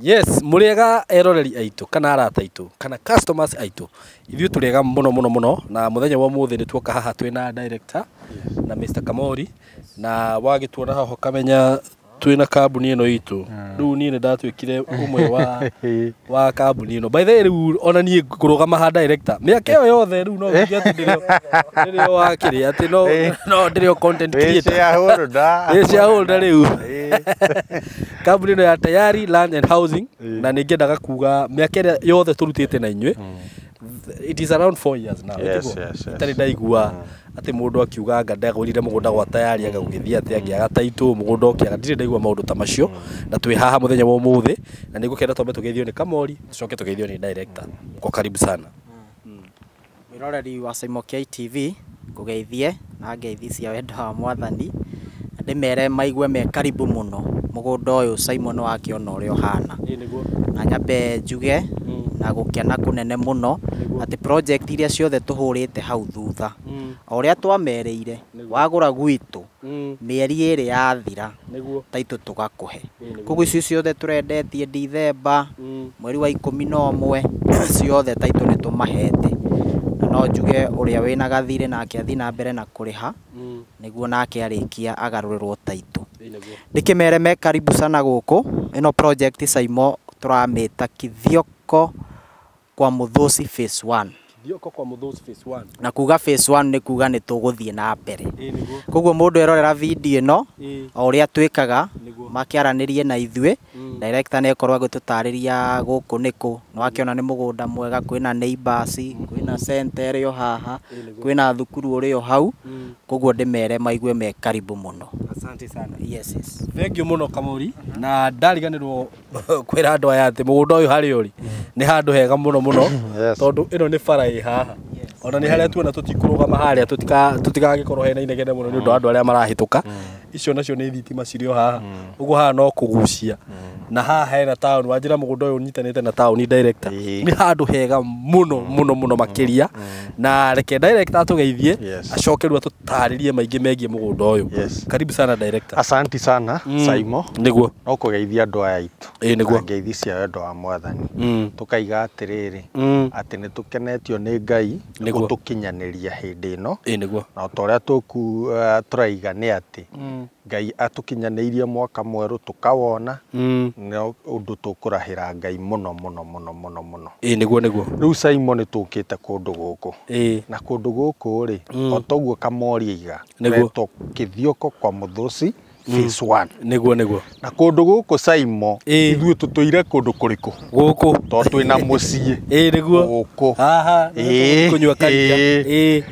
Yes, muriega eroreri aitu kana arata aitu kana customers aitu. Ithuĩ tũrĩega mũno na mũthenya wa mũthĩ nĩ tuoka haha twĩna director na Mr. Kamori na wagĩtuona haho kamenya twĩna kambuni ĩno itũ. Rĩu niĩ nĩ ndatuĩkire ũmwe wa kambuni ĩno. By the way rĩu ona niĩ ngũrũgama ha director. Mĩaka ĩyo yothe rĩu no nginya atĩ ndĩrĩo wakĩrĩ atĩ no ndĩrĩo content creator. Shareholder rĩu. Kambuni ĩno ya Tayari Land and Housing na nĩ ngĩendaga kuga mĩaka ĩrĩa yothe tũrutĩte na inyuĩ. It is around 4 years now. Itarĩ ndaigua atĩ mũndũ akiuga anga ndagũrire mũgũnda gwa Tayari agagũgĩthia atĩ angĩaga taitũ mũgũnda ũkĩaga. Ndirĩ ndaigua maũndũ ta macio na twĩ haha mũthenya wa ũmũthĩ na nĩ ngũkenda twambe tũgeithio nĩ Kamori tũcoke tũgeithio nĩ director. Kwa karibu sana. Mwĩroreri wa Saimokia TV ngũgeithie na ngeithi cia wendo wa Mwathani ndĩmere maigue me karibu mũno mũgũnda ũyũ Simon wakĩona ũrĩa ũhana. Na nyambe njuge na gũkena kũnene mũno atĩ project iria ciothe tũhũrĩte hau thutha o ũrĩa twamerĩire wagũra gwitũ mĩeri ĩrĩ yathira taitũ tũgakũhe. Koguo icio ciothe tũrendetie December mweri wa 11 ciothe taitũ nĩ tũmahete. Na no njuge ũrĩa wĩna gathirĩ nake athi na mbere na kũrĩha nĩguo nake arĩkia agarũrĩrwo taitũ. Ndĩkĩmere me karibu sana gũkũ ĩno project Saimo tũramĩta Kithioko kwa Mũthũci phase 1. Kithioko kwa Mũthũci phase 1. Na kuga phase 1 nĩ kuga nĩ tũgũthiĩ na mbere. Koguo mũndũ erorera video ĩno o ũrĩa twĩkaga makĩaranĩrie na ithuĩ director nĩ ekorwo agĩtũtarĩria gũkũ nĩkũ no akĩona nĩ mũgũnda mwega kwĩna neighbors kwĩna center ĩrĩ o haha kwĩna thukuru ũrĩ o hau koguo ndĩmere maigue me karibu mũno. Asante sana. Yes. Thank you mũno Kamori na ndariganĩrwo kwĩra andũ aya atĩ mũgũnda ũyũ harĩ ũrĩ nĩ handũ hega mũno tondũ ĩno nĩ bara ĩ haha. Ona nĩ harĩa tuona tũtikũrũgama harĩa tũtigagĩkorwo hena inegene mũno nĩ ũndũ wa andũ arĩa marahĩtũka. Icio nacio nĩ thitima cirĩ o haha. Ũguo haha no kũgucia. Na haha hena town wanjĩra mũgũnda ũyũ ũnyitanĩte na town director. Nĩ handũ hega mũno makĩria. Na reke director atũgeithie acoke rĩu atũtarĩrie maingĩ megiĩ mũgũnda ũyũ. Karibu sana director. Asante sana Saimo. Nĩguo. No kũgeithia andũ aya aitũ. Nĩguo. Ngeithi cia wendo wa Mwathani. Tukaiga atĩrĩrĩ atĩ nĩ tũkenetio nĩ Ngai gũtũkinyanĩria hĩndĩ ĩno. Nĩguo. Na ta ũrĩa tũraiga nĩ atĩ Ngai atũkinyanĩirie mwaka mwerũ tũkawona no ũndũ tũkũrahĩra Ngai mũno. Nĩguo. Rĩu Saimo nĩ tũkĩte kũndũ gũkũ. Na kũndũ gũkũ rĩ o toguo Kamori aiga retwo Kithioko kwa Mũthũci phase 1. Nĩguo. Na kũndũ gũkũ Saimo ithuĩ tũtũire kũndũ kũrĩkũ gũkũ tondũ twĩna mũciĩ. Nĩguo. Gũkũ. Haha kũnyua karia.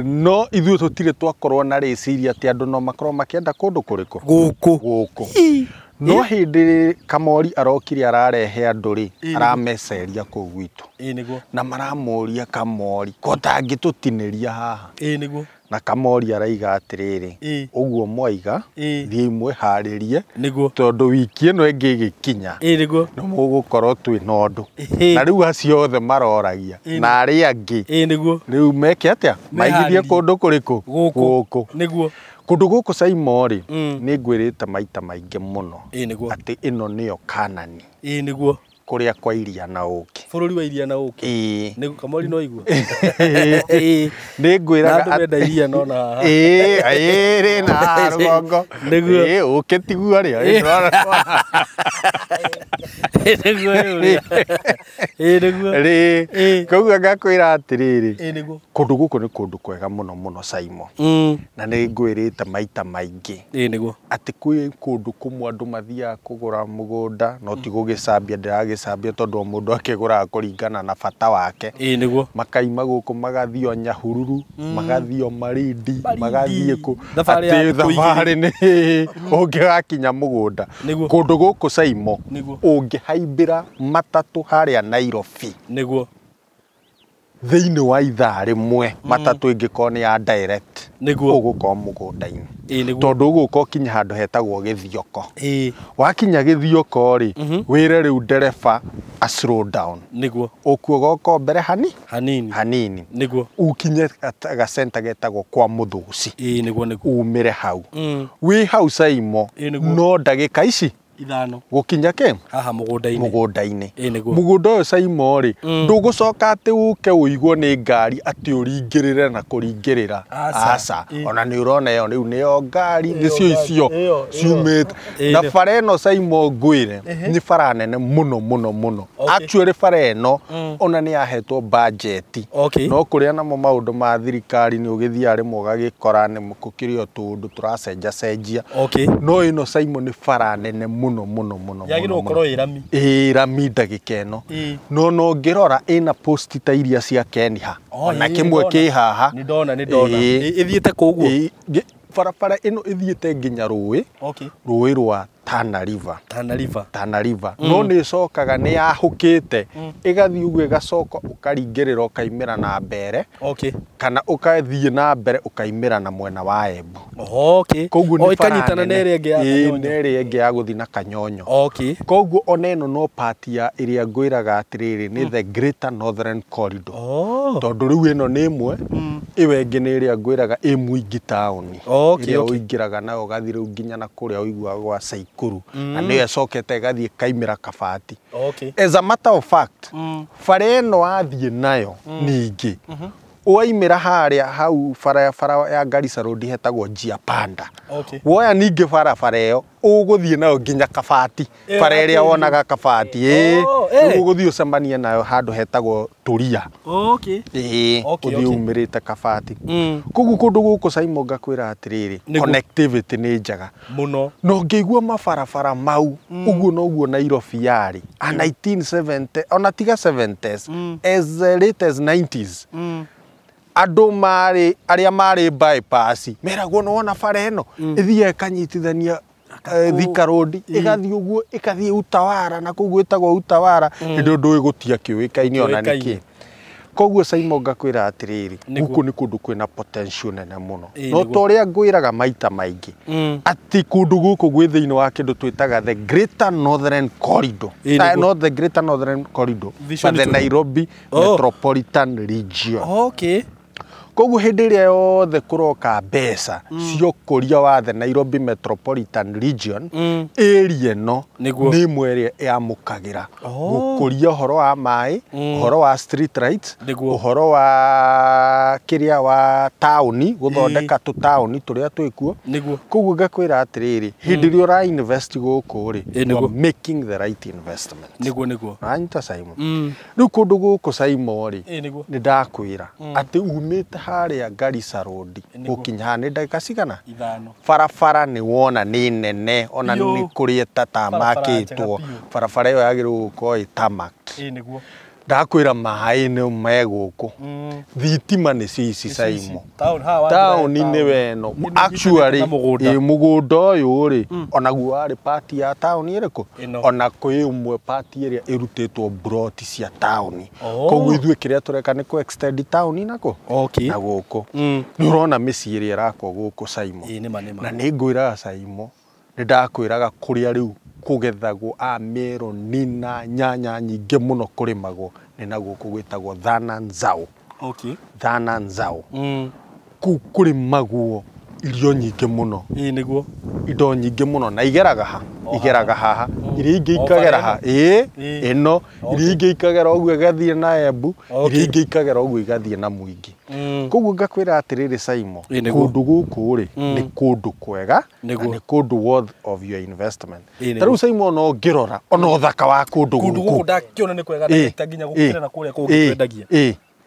No ithuĩ tũtirĩ twakorwo na rĩciria atĩ andũ no makorwo makĩenda kũndũ kũrĩkũ gũkũ. No hĩndĩ Kamori arokire ararehe andũ rĩ arameceria kũu gwitũ. Na maramũria Kamori kotangĩtũtinĩria haha. Na Kamori araiga atĩrĩrĩ ũguo mwaiga thiĩ mwĩharĩrie tondũ wiki ĩno ĩngĩ ĩgĩkinya no mũgũkorwo twĩna ũndũ. Na rĩu acio othe maroragia na arĩa angĩ rĩu meke atĩa maigithie kũndũ kũrĩkũ gũkũ. Kũndũ gũkũ Saimo rĩ nĩ ngwĩrĩte maita maingĩ mũno atĩ ĩno nĩyo Kanani. Kũrĩa kwa iria na ũkĩ. Bũrũri wa iria na ũkĩ. Nĩguo Kamori no igua. Nĩ ngwĩraga andũ menda iria no na haha. Rĩ na rũgongo. Nĩguo. Ũkĩ tigua rĩo. Nĩguo. Koguo ngakwĩra atĩrĩrĩ kũndũ gũkũ nĩ kũndũ kwega mũno Saimo. Na nĩ ngwĩrĩte maita maingĩ atĩ kwĩ kũndũ kũmwe andũ mathiaga kũgũra mũgũnda no ti gũgĩcambia ndĩragĩcambia tondũ mũndũ akĩgũraga kũringana na bata wake. Makaima gũkũ magathiĩ o Nyahururu magathiĩ o Marindi magathiĩ kũ atĩ thabarĩ nĩ ũngĩgakinya mũgũnda. Kũndũ gũkũ Saimo ũngĩhaimbĩra matatũ harĩa Nairobi thĩinĩ wa ithaa rĩmwe matatũ ĩngĩkorwo nĩ ya direct ũgũkorwo mũgũnda-inĩ tondũ ũgũka ũkinya handũ hetagwo Gĩthioko. Wakinya Gĩthioko rĩ wĩre rĩu ndereba a slow down. Ũkuogoka mbere hanini ukinye gacenta getagwo kwa Mũthũci umĩre hau. Wĩ hau Saimo no ndagĩka ici ithano gukinya ke haha mugunda-ini niguo mugunda uyu Saimo ri ndugucoka ati uke uigwo ni ngari ati uringirire na kuringirira aca ona ni urona yo riu niyo ngari nicio icio ciumite na bara ino Saimo ngwire ni bara nene muno actually bara ino ona ni yahetwo budget no kuria namo maundu ma thirikari ni ugithia rimwe ugagikora ni mukukiri tundu turacenjia no ino Saimo ni bara nene muno yagirwo korwo irami rami ndagika ino no ngirora ina post ta iria cia Kenya ona kimwe ki haha ni ndona ithiete kuguo bara ino ithiete nginya rui rwa Tana River no ni cokaga ni yahukite igathi ugu igacoka ukaringirira ukaimira na mbere kana ukathie na mbere ukaimira na mwena wa Embu koguo ni ikanyitana na ĩrĩa ĩngĩ ya guthi na Kanyonyo koguo ona ĩno no part ya ĩrĩa ngwiraga atiriri ni the Greater Northern Corridor tondu riu ĩno ni ĩmwe iwe ĩngĩ ni ĩrĩa ngwiraga ĩ Mwingi town ĩrĩa ũingĩraga nayo ũgathi riu nginya na kũrĩa ũiguaga gwa Saikuru na nĩ ĩcokete ĩgathie kaimira Kabati as a matter of fact bara ĩno athie nayo ningĩ waimira haria hau bara ya Garissa Road hetagwo Njia Panda woya ningi bara iyo uguthie nayo nginya Kabati bara iria wonaga Kabati uguthie ucemanie nayo handu hetagwo Turia uthie umirite Kabati koguo kundu guku Saimo ngakwira atiriri connectivity ni njaga muno no ngĩigua mabarabara mau uguo noguo Nairobi yari a 1970 ona tiga 70s as late as 90s andu aria mari bypass meragwo no wona bara ino ithie kanyitithania Thika Road igathi uguo ikathie Utawara na koguo itagwo Utawara ndio ndu igutia kiuikaini ona niki koguo Saimo ngakwira atiriri guku ni kundu kwina potential nene muno no toria ngwiraga maita maingi ati kundu guku gwi thiini wa kindu twitaga the Greater Northern Corridor not the Greater Northern Corridor but the Nairobi Metropolitan Region koguo hindi iria yothe kuroka mbeca cio kuria wa the Nairobi Metropolitan Region area no ni imwe iria yamukagira gukuria uhoro wa mai uhoro wa street lights uhoro wa kiria wa tauni guthondeka tu tauni turia twikuo koguo ngakwira atiriri hindi iria ura invest guku ri making the right investment niguo anyita Saimo riu kundu guku Saimo ri ni ndakwira ati umite haria Garissa Road ukinya ni ndagika cigana barabara ni wona ni nene ona ni kurieta tamakitwo barabara iyo yagirwo gukorwo itamaked ndakwira mai ni meguku thitima ni cici Saimo town ni weno actually mugunda uyu ri ona guo ari part ya town iriku ona kwi umwe part iria irutitwo brot cia town koguo ithue kiria tureka ni ku extend town nako na guku ni urona micii iria irakwo guku Saimo na ni ngwiraga Saimo ni ndakwiraga kuria riu kugethagwo amero nina nyanya nyingi muno kurimagwo ni naguo kugwitagwo Thana Nzau Thana Nzau kurimagwo irio nyingi muno niguo indo nyingi muno na igeraga haha iria ingi ikagera ha ino iria ingi ikagera uguo igathie na Embu iria ingi ikagera uguo igathie na Mwingi koguo ngakwira atiriri Saimo kundu guku ri ni kundu kwega na ni kundu worth of your investment taru Saimo no ngirora ona uthaka wa kundu guku ndakiona ni kwega na nginya gukira na kuria kwendagia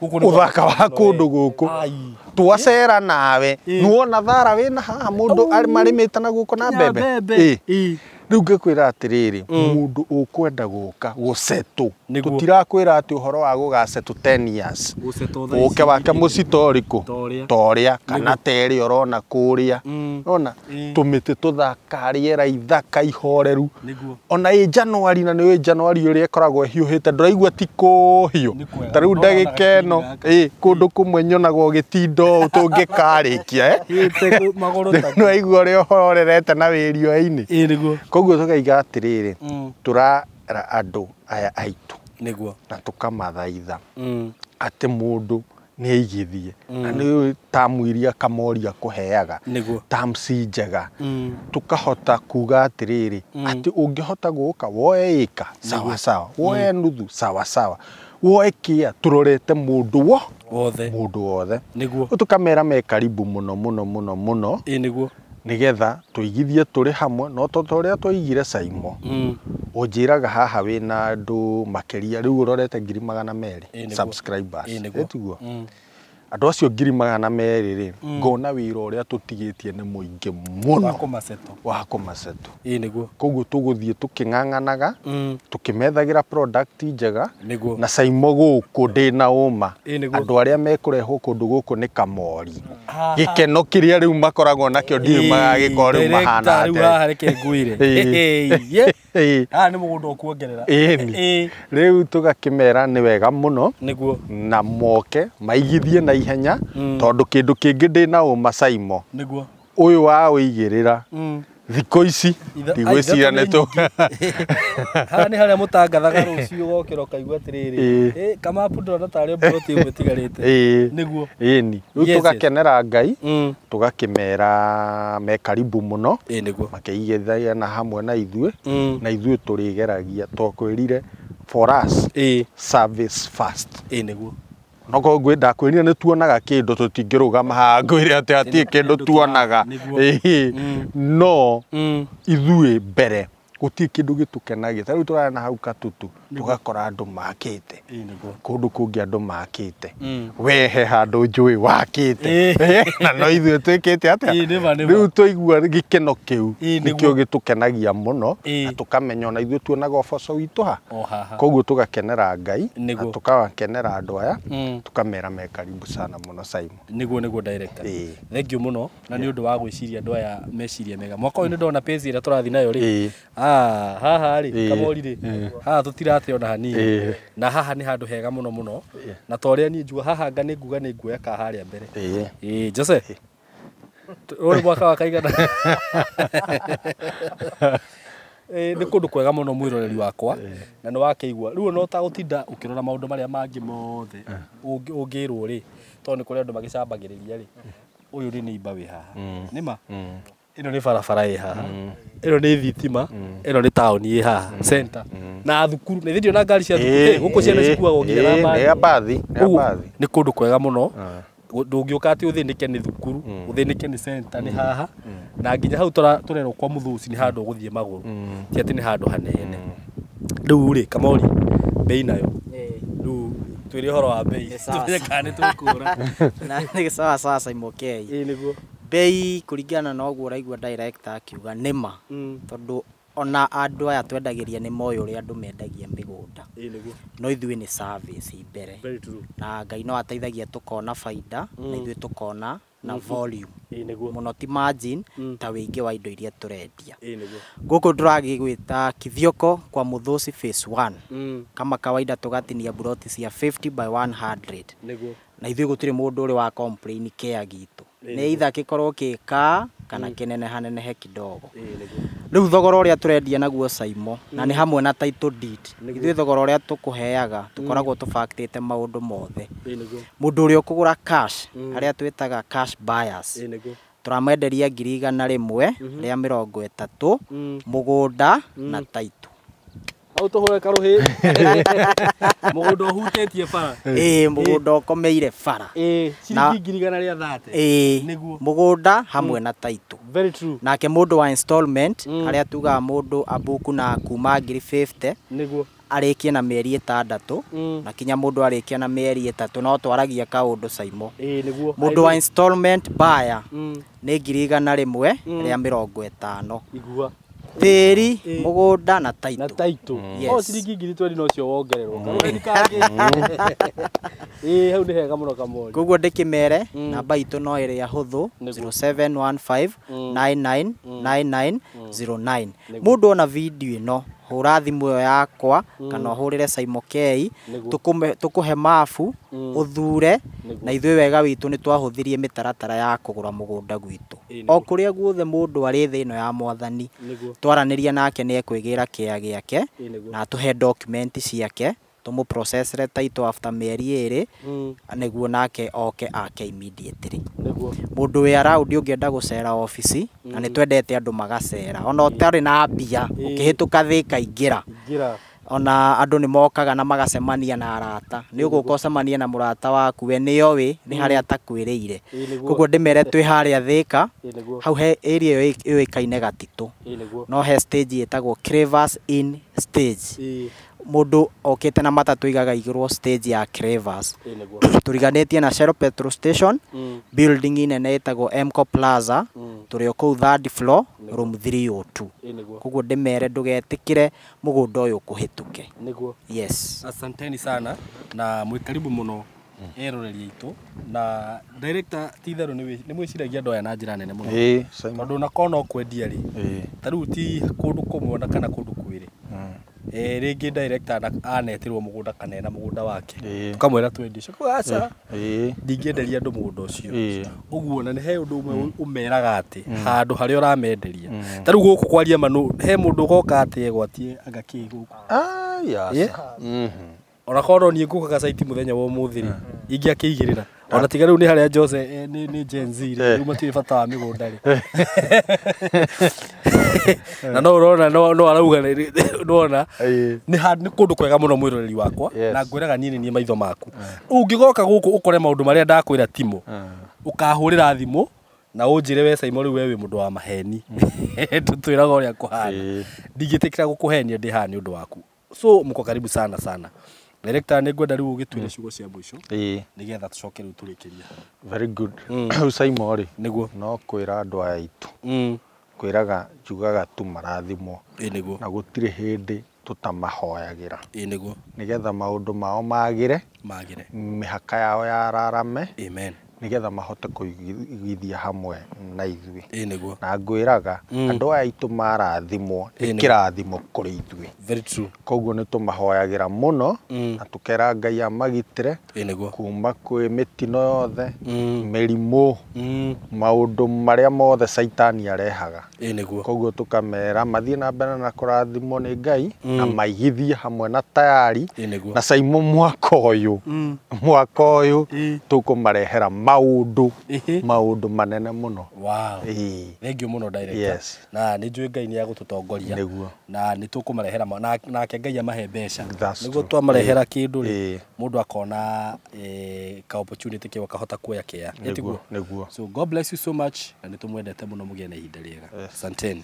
uthaka wa kundu guku twacera nawe nuona thara wina haha mundu marimite na guku na mbembe riu ngakwira atiriri mundu ukwenda guka gusetu tutirakwira ati uhoro wa gugasetu 10 years uke wake mucitoriku toria kana teri urona kuria ona tumiti tuthaka riera ithaka ihoreru ona January na ni January uri ikoragwo hiuhite nduraigua ti kuhiu tariu ndagika ino kundu kumwe nyonago gitindo tungikarikia no aigua uri uhorerete na wirio-ini koguo tukaiga atiriri turara andu aya aitu niguo na tukamathaitha ati mundu nĩ aigithie na nĩ tamu iria Kamori akũheaga terms njega tukahota kuga atĩrĩrĩ atĩ ũngĩhota gũka woe ĩka sawa sawa woe nuthu sawa sawa woe kĩa turorete mũndũ wothe tukamera me karibu mũno nigetha tuigithie turi hamwe no totoria twaigire Saimo unjiraga haha wina andu makeria riu urorete 200,000 subscribers etugo andu acio 200,000 ri ngona wira uria tutigitie ni muingi muno wa kumaseto niguo koguo tuguthie tuking'ang'anaga tukimethagĩra product njega na Saimo gũkũ ndina uma andu aria mekurehwo kundu gũkũ ni Kamori gikeno kiria riu makoragwo nakio ndiu magagĩkorwo riu mahana riu haha reke ngwire ni mũgũnda ũkuongerera riu tugakimera ni wega muno na moke maigithie na ihenya tondu kindu kingi ndina uma Saimo uyu wa uigirira thikũ ici ndigwĩciria nĩ tu haha nĩ harĩa mũtangathaga rũciũ ũgokĩra ũkaigua atĩrĩrĩ kamapu ndĩrona tarĩ mburoti ĩmwe ĩtigarĩte nĩguo ĩni rĩu tũgakenera Ngai tũgakĩmera me karibu mũno makĩigithia na hamwe na ithuĩ tũrĩgeragia twakwĩrire for us service first nĩguo noko ngwenda kwĩrira nĩ tuonaga kĩndũ tũtingĩrũgama haha ngwĩre atĩ hatirĩ kĩndũ tuonaga no ithuĩ mbere gutirĩ kĩndũ gĩtũkenagia tarĩu tũrarĩ na hau Katutu tugakora andu makĩte kũndũ kũngĩ andu makĩte wehe handũ njũĩ wakĩte na no ithuĩ twĩkĩte atĩa rĩu tũigua gĩkeno kĩu nĩkĩo gĩtũkenagia mũno na tũkamenya ona ithuĩ tuonaga ũboco witũ ha koguo tũgakenera Ngai na tũkakenera andũ aya tũkamera me karibu sana mũno Saimo nĩguo director thengiũ mũno na nĩ ũndũ wa gwĩciria andũ aya meciria mega mwaka ũyũ nĩ ndona page ĩrĩa tũrathi nayo rĩ haha rĩ Kamori rĩ haha tutirate ona hanini na haha nĩ handũ hega mũno na torĩa niĩ njua haha anga nĩ nguga nĩ nguoya ka harĩa mbere Jose ũrĩ mwaka wa kaigana nĩ kũndũ kwega mũno mwĩroreri wakwa na nĩ wakĩigua rĩu no ta gũtinda ũkĩrora maũndũ marĩa mangĩ mothe ũngĩrwo rĩ tondũ nĩ kũrĩ andũ magĩcambagĩrĩria rĩ ũyũ rĩ nĩ imba wĩ haha nĩma ĩno nĩ barabara ĩ haha ĩno nĩ thitima ĩno nĩ taũni ĩ haha center na thukuru nĩ thĩdio na ngari cia thukuru gũkũ ciana cikuagwo nginya na mbathi nĩ kũndũ kwega mũno ndũngĩũka atĩ ũthĩnĩke nĩ thukuru ũthĩnĩke nĩ center nĩ haha na nginya hau tũrerwo kwa Mũthũci nĩ handũ ũgũthiĩ magũrũ ti atĩ nĩ handũ hanene rĩu rĩ Kamori bei nayo rĩu twĩre ũhoro wa bei tũmenye kana nĩ tũkũra na nĩ sawa Saimo K nĩguo bei kuringana na ũguo ũraigua director akiuga nĩma tondũ ona andũ aya twendagĩria nĩ moyo ũrĩa andũ mendagia mĩgũnda no ithuĩ nĩ service mbere na Ngai no ateithagia tũkona baida na ithuĩ tũkona na volume mũno ti margin ta wĩingĩ wa indo iria tũrendia gũkũ ndũragĩgwĩta Kithioko kwa Mũthũci phase 1 kama kawaida tũgatinia buroti cia 50 by 100 na ithuĩ gũtirĩ mũndũ ũrĩ wa complain kĩa gitu nĩ itha gĩkorwo kĩka kana kĩnene hanenehe kidogo rĩu thogora ũrĩa tũrendia naguo Saimo na nĩ hamwe na title deed ithuĩ thogora ũrĩa tũkũheaga tũkoragwo tũbactĩte maũndũ mothe mũndũ ũrĩa ũkũgũra cash harĩa twĩtaga cash buyers tũramwenderia 100,000 rĩa 30 mũgũnda na title au tũhũre karũhĩ mũgũnda ũhutĩtie bara mũgũnda ũkomeire bara ciringi 130 nĩguo mũgũnda hamwe na title very true nake mũndũ wa installment harĩa tugaga mũndũ abuku na kuma 50 nĩguo arĩkie na mĩeri 6 na kinya mũndũ arĩkia na mĩeri 3 no twaragia kaũndũ Saimo nĩguo mũndũ wa installment buyer nĩ 100,000 rĩa 50 igua tĩri mũgũnda na title o ciringi 20 no cio wongererwo karũhĩ kangĩ hau nĩ hega mũno Kamori koguo ndĩkĩmere namba itũ no ĩrĩa hũthũ 0715999909 mũndũ ona video ĩno hũra thimũ ĩyo yakwa kana ũhũrĩre Saimo K tũkũhe mabu ũthure na ithuĩ wega witũ nĩ twahũthirie mĩtaratara ya kũgũra mũgũnda gwitũ o kũrĩa guothe mũndũ arĩ thĩ ĩno ya Mwathani twaranĩria nake nĩ ekwĩgĩra kĩya gĩake na tũhe document ciake tumu processre title after mĩeri 2 nĩguo nake oke ake immediately mundu wi around ungienda gucera office na nĩ twendete andu magacera ona ũtarĩ na mbia ukihituka Thika ingira ona andu nĩ mokaga na magacemania na arata nĩ ũgũka ũcemanie na mũrata waku we nĩyo wĩ nĩ harĩa atakwĩrĩire koguo ndĩmere twĩ harĩa Thika hau he area ĩyo ĩkaine Gatitũ no he stage ĩtagwo Cravers in stage mundu okite na matatu igaga igirwo stage ya Cravers turiganĩtie na Shell petrol station building inene ĩtagwo Emco Plaza tũrĩ kũu 3rd floor room 302 koguo ndĩmere ndũgetĩkĩre mũgũnda ũyũ kũhĩtũke yes asanteni sana na mwĩ karibu muno eroreri itu na director titharu nĩ mwĩciragia andũ aya na njĩra nene muno tondũ na kono kwendia ri tarĩu ti kũndũ kũmwe na kana kũndũ kwĩrĩ rĩngĩ director anetirwo mũgũnda kana ena mũgũnda wake tukamwĩra twendie cio aca ndingĩenderia andũ mũgũnda ũcio ũguo na nĩ he ũndũ ũmwe ũmeraga atĩ handũ harĩa ũramenderia tarĩu gũkũ kwaria manũ he mũndũ ũgoka atĩ egwatie agakĩ gũkũ ona korwo niĩ ngũkaga site muthenya wa ũmũthĩ rĩ ingĩakĩigĩrĩra ona tiga rĩu nĩ harĩa Jose nĩ Gen Z rĩu matirĩ bata wa mĩgũnda rĩ na no ũrona no arauga nĩona nĩ kũndũ kwega mũno mwĩroreri wakwa na ngwĩraga niĩ nĩ maitho maku ũngĩgoka gũkũ ũkore maũndũ marĩa ndakwĩra timo ũkahũrĩra thimũ na ũnjĩre we Simon rĩu we wĩ mũndũ wa maheni tũtwĩraga ũrĩa kũhana ndingĩtĩkĩra gũkũhenia ndĩ haha nĩ ũndũ waku so mko karibu sana sana director nĩ ngwenda rĩu ũgĩtuĩre ciugo cia mũico nĩgetha tũcoke rĩu tũrĩkĩrie very good Simon rĩ nĩguo no kwĩra andũ aya itu kwĩraga njugaga tu marathimwo nĩguo na gũtirĩ hĩndĩ tutamahoyagĩra nĩguo nĩgetha maũndũ mao magĩre mĩhaka yao yararame amen nĩgetha mahote kũigithia hamwe na ithuĩ na ngwĩraga andũ aya itu marathimwo ĩkĩrathimo kũrĩ ithuĩ very true koguo nĩ tũmahoyagĩra mũno na tũkera Ngai amagitĩre kuma kwĩ mĩtino yothe mĩrimũ maũndũ marĩa mothe Saitani arehaga koguo tũkamera mathiĩ na mbere na kũrathimwo nĩ Ngai na maigithie hamwe na tayari na Simon mwaka ũyũ tũkũmarehera maũndũ manene mũno wow thank you mũno director na nĩ njũĩ Ngai nĩ agũtũtongoria na nĩ tũkũmarehera nake Ngai amahe mbeca nĩguo twamarehera kĩndũ rĩ mũndũ akona ka opportunity kĩo kahota kuoya kĩa nĩguo so God bless you so much na nĩ tũmwendete mũno mũgĩe na ihinda rĩega asanteni